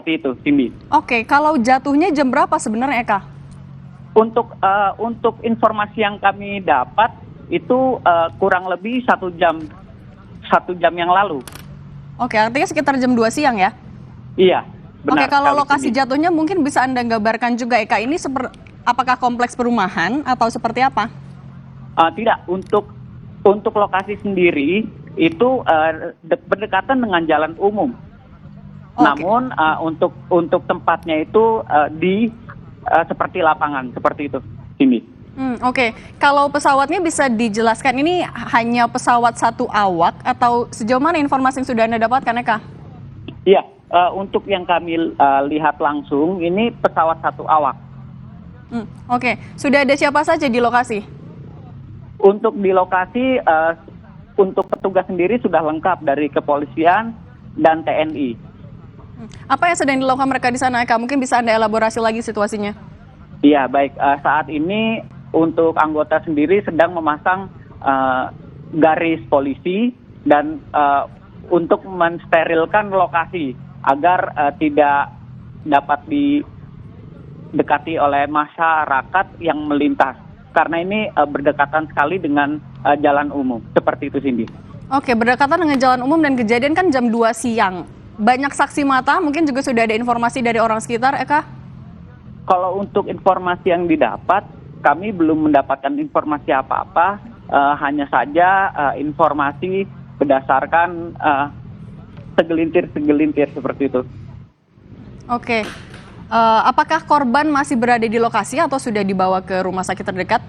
Seperti itu, Cindy. Oke, kalau jatuhnya jam berapa sebenarnya, Eka? Untuk informasi yang kami dapat itu kurang lebih 1 jam yang lalu. Oke, artinya sekitar jam 2 siang ya? Iya, Oke, benar. kalau sekali, lokasi Cindy. jatuhnya mungkin bisa Anda gambarkan juga, Eka. Ini apakah kompleks perumahan atau seperti apa? Tidak, untuk lokasi sendiri itu berdekatan dengan jalan umum. Oke. Namun untuk tempatnya itu seperti lapangan, seperti itu, Cindy. Oke, kalau pesawatnya bisa dijelaskan ini hanya pesawat satu awak atau sejauh mana informasi yang sudah Anda dapatkan, Eka? Iya, untuk yang kami lihat langsung ini pesawat satu awak. Oke, sudah ada siapa saja di lokasi? Untuk di lokasi, untuk petugas sendiri sudah lengkap dari kepolisian dan TNI. Apa yang sedang dilakukan mereka di sana, Eka? Mungkin bisa Anda elaborasi lagi situasinya. Iya, baik. Saat ini untuk anggota sendiri sedang memasang garis polisi dan untuk mensterilkan lokasi agar tidak dapat didekati oleh masyarakat yang melintas. Karena ini berdekatan sekali dengan jalan umum. Seperti itu, Cindy. Oke, berdekatan dengan jalan umum dan kejadian kan jam 2 siang. Banyak saksi mata, mungkin juga sudah ada informasi dari orang sekitar, Eka? Kalau untuk informasi yang didapat, kami belum mendapatkan informasi apa-apa. Hanya saja informasi berdasarkan segelintir seperti itu. Oke. Apakah korban masih berada di lokasi atau sudah dibawa ke rumah sakit terdekat?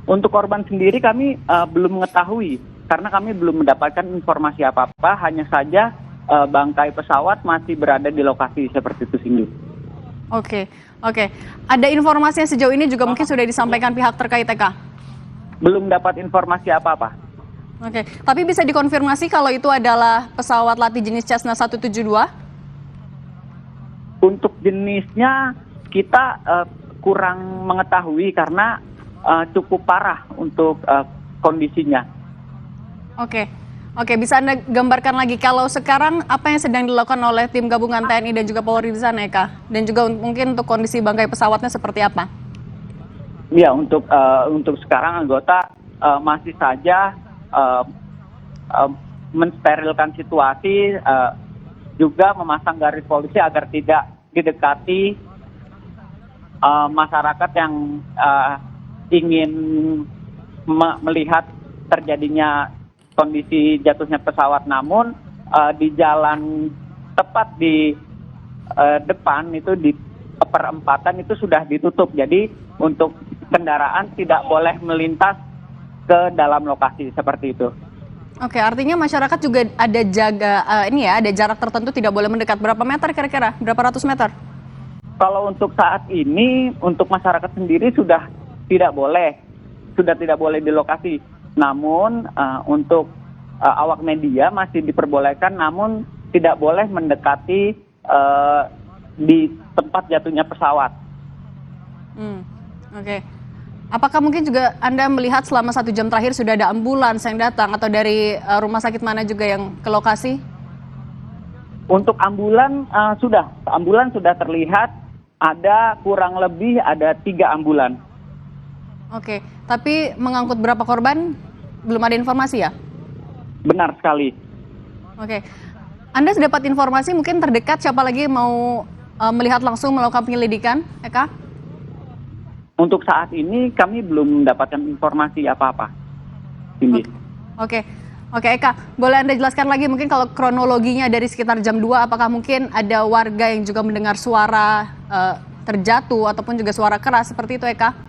Untuk korban sendiri kami belum mengetahui karena kami belum mendapatkan informasi apa-apa. Hanya saja bangkai pesawat masih berada di lokasi seperti itu, Cindy. Oke. Ada informasi yang sejauh ini juga mungkin sudah disampaikan pihak terkait, Eka? Belum dapat informasi apa-apa. Oke, tapi bisa dikonfirmasi kalau itu adalah pesawat latih jenis Cessna 172? Untuk jenisnya kita kurang mengetahui karena cukup parah untuk kondisinya. Oke, bisa Anda gambarkan lagi kalau sekarang apa yang sedang dilakukan oleh tim gabungan TNI dan juga Polri di sana, Eka? Dan juga mungkin untuk kondisi bangkai pesawatnya seperti apa? Ya, untuk sekarang anggota masih saja mensterilkan situasi, juga memasang garis polisi agar tidak didekati masyarakat yang ingin melihat terjadinya kondisi jatuhnya pesawat. Namun di jalan tepat di depan itu di perempatan itu sudah ditutup. Jadi untuk kendaraan tidak boleh melintas ke dalam lokasi seperti itu. Oke, artinya masyarakat juga ada ada jarak tertentu tidak boleh mendekat. Berapa meter kira-kira? Berapa ratus meter? Kalau untuk saat ini untuk masyarakat sendiri sudah tidak boleh di lokasi. Namun untuk awak media masih diperbolehkan, namun tidak boleh mendekati di tempat jatuhnya pesawat. Oke. Apakah mungkin juga Anda melihat selama 1 jam terakhir sudah ada ambulans yang datang atau dari rumah sakit mana juga yang ke lokasi? Untuk ambulans sudah terlihat kurang lebih ada 3 ambulans. Oke, tapi mengangkut berapa korban belum ada informasi ya? Benar sekali. Oke, Anda sudah dapat informasi mungkin terdekat siapa lagi mau melihat langsung melakukan penyelidikan, Eka? Untuk saat ini kami belum mendapatkan informasi apa-apa, Cindy. Oke, Eka, boleh Anda jelaskan lagi mungkin kalau kronologinya dari sekitar jam 2, apakah mungkin ada warga yang juga mendengar suara terjatuh ataupun juga suara keras seperti itu, Eka?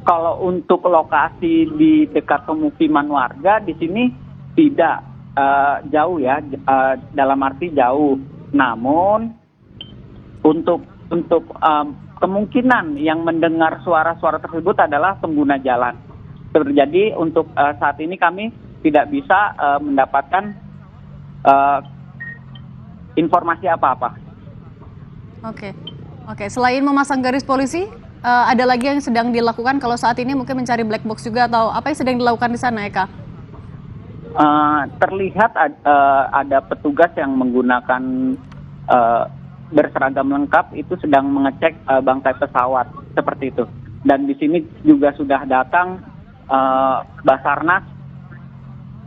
Kalau untuk lokasi di dekat pemukiman warga di sini tidak jauh ya, dalam arti jauh. Namun untuk kemungkinan yang mendengar suara-suara tersebut adalah pengguna jalan. Jadi untuk saat ini kami tidak bisa mendapatkan informasi apa-apa. Oke. Selain memasang garis polisi, ada lagi yang sedang dilakukan kalau saat ini mungkin mencari black box juga atau apa yang sedang dilakukan di sana, Eka? Terlihat ada petugas yang menggunakan berseragam lengkap itu sedang mengecek bangkai pesawat seperti itu. Dan di sini juga sudah datang Basarnas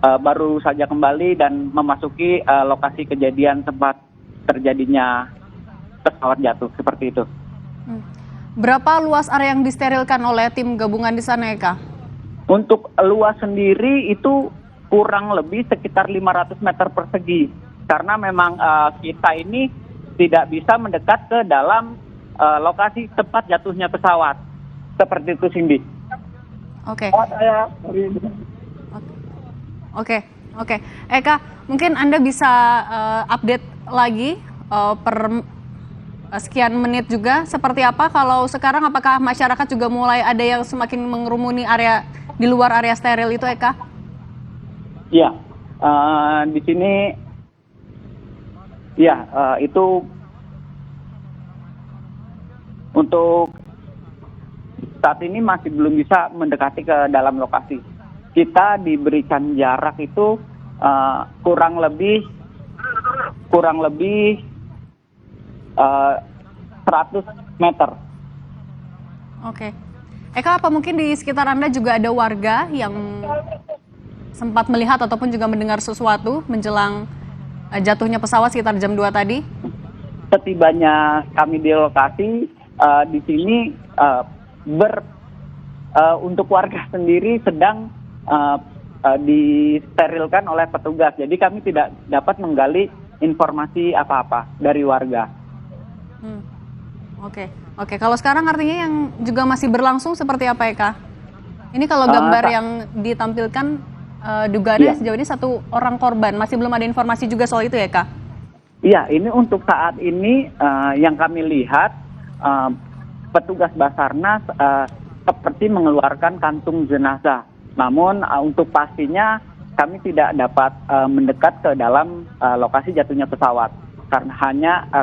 baru saja kembali dan memasuki lokasi kejadian tempat terjadinya pesawat jatuh seperti itu. Berapa luas area yang disterilkan oleh tim gabungan di sana, Eka? Untuk luas sendiri itu kurang lebih sekitar 500 meter persegi. Karena memang kita ini tidak bisa mendekat ke dalam lokasi tempat jatuhnya pesawat. Seperti itu, Cindy. Oke. Oke. Eka, mungkin Anda bisa update lagi per sekian menit juga seperti apa kalau sekarang, apakah masyarakat juga mulai ada yang semakin mengerumuni area di luar area steril itu, Eka? Iya, di sini ya itu untuk saat ini masih belum bisa mendekati ke dalam lokasi. Kita diberikan jarak itu kurang lebih 100 meter. Oke. Eka, apa mungkin di sekitar Anda juga ada warga yang sempat melihat ataupun juga mendengar sesuatu menjelang jatuhnya pesawat sekitar jam 2 tadi? Setibanya kami di lokasi, di sini untuk warga sendiri sedang disterilkan oleh petugas. Jadi kami tidak dapat menggali informasi apa-apa dari warga. Oke. Kalau sekarang artinya yang juga masih berlangsung seperti apa, Eka? Ini kalau gambar yang ditampilkan dugaannya sejauh ini 1 orang korban. Masih belum ada informasi juga soal itu, ya, Eka? Iya, ini untuk saat ini yang kami lihat petugas Basarnas seperti mengeluarkan kantung jenazah. Namun untuk pastinya kami tidak dapat mendekat ke dalam lokasi jatuhnya pesawat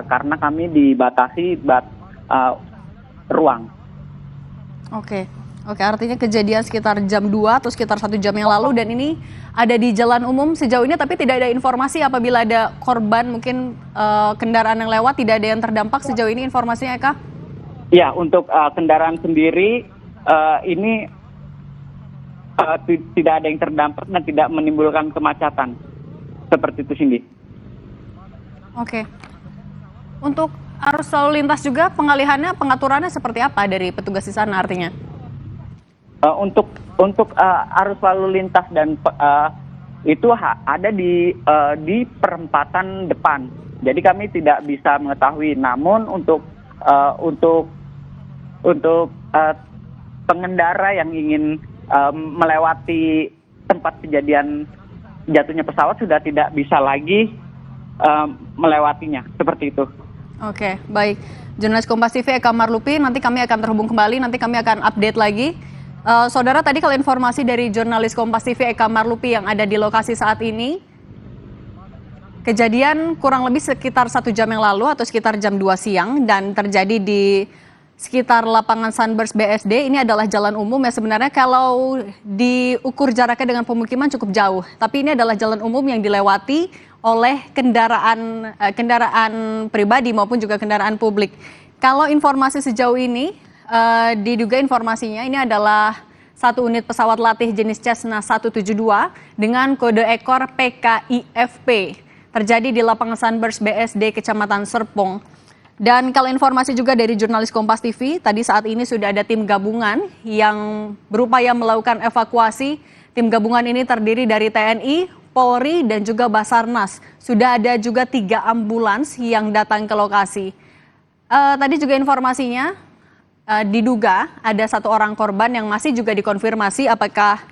karena kami dibatasi ruang. Oke, artinya kejadian sekitar jam 2 atau sekitar 1 jam yang lalu dan ini ada di jalan umum sejauh ini, tapi tidak ada informasi apabila ada korban, mungkin kendaraan yang lewat, tidak ada yang terdampak sejauh ini informasinya, Eka? Ya, untuk kendaraan sendiri ini tidak ada yang terdampak dan tidak menimbulkan kemacetan. Seperti itu, Cindy. Oke. Untuk arus lalu lintas juga pengaturannya seperti apa dari petugas di sana artinya? Untuk arus lalu lintas dan itu ada di perempatan depan. Jadi kami tidak bisa mengetahui. Namun untuk pengendara yang ingin melewati tempat kejadian jatuhnya pesawat sudah tidak bisa lagi melewatinya, seperti itu. Oke, baik. Jurnalis Kompas TV Eka Marlupi, nanti kami akan terhubung kembali, nanti kami akan update lagi. Saudara, tadi kalau informasi dari jurnalis Kompas TV Eka Marlupi yang ada di lokasi saat ini, kejadian kurang lebih sekitar 1 jam yang lalu atau sekitar jam 2 siang dan terjadi di sekitar lapangan Sunburst BSD. Ini adalah jalan umum ya, sebenarnya kalau diukur jaraknya dengan pemukiman cukup jauh, tapi ini adalah jalan umum yang dilewati oleh kendaraan pribadi maupun juga kendaraan publik. Kalau informasi sejauh ini diduga informasinya ini adalah 1 unit pesawat latih jenis Cessna 172 dengan kode ekor PKIFP terjadi di lapangan Sunburst BSD Kecamatan Serpong. Dan kalau informasi juga dari jurnalis Kompas TV, tadi saat ini sudah ada tim gabungan yang berupaya melakukan evakuasi. Tim gabungan ini terdiri dari TNI, Polri, dan juga Basarnas. Sudah ada juga 3 ambulans yang datang ke lokasi. Tadi juga informasinya diduga ada 1 orang korban yang masih juga dikonfirmasi apakah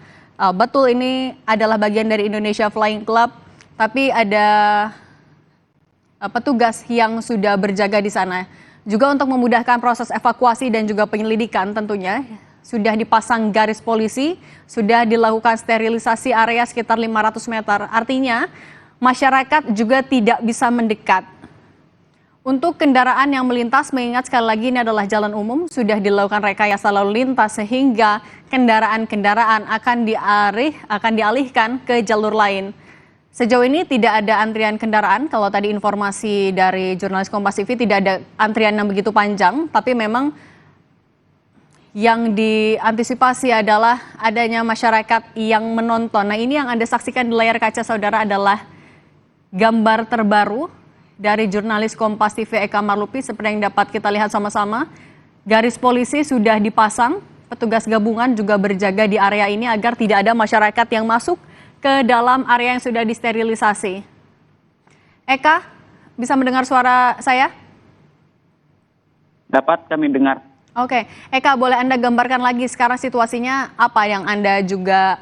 betul ini adalah bagian dari Indonesia Flying Club, tapi ada petugas yang sudah berjaga di sana. Juga untuk memudahkan proses evakuasi dan juga penyelidikan tentunya, sudah dipasang garis polisi, sudah dilakukan sterilisasi area sekitar 500 meter. Artinya masyarakat juga tidak bisa mendekat. Untuk kendaraan yang melintas, mengingat sekali lagi ini adalah jalan umum, sudah dilakukan rekayasa lalu lintas sehingga kendaraan-kendaraan akan dialihkan ke jalur lain. Sejauh ini tidak ada antrian kendaraan. Kalau tadi informasi dari jurnalis Kompas TV tidak ada antrian yang begitu panjang, tapi memang yang diantisipasi adalah adanya masyarakat yang menonton. Nah, ini yang Anda saksikan di layar kaca saudara adalah gambar terbaru dari jurnalis Kompas TV Eka Marlupi seperti yang dapat kita lihat sama-sama. Garis polisi sudah dipasang, petugas gabungan juga berjaga di area ini agar tidak ada masyarakat yang masuk ke dalam area yang sudah disterilisasi. Eka, bisa mendengar suara saya? Dapat kami dengar. Oke, Eka boleh Anda gambarkan lagi sekarang situasinya apa yang Anda juga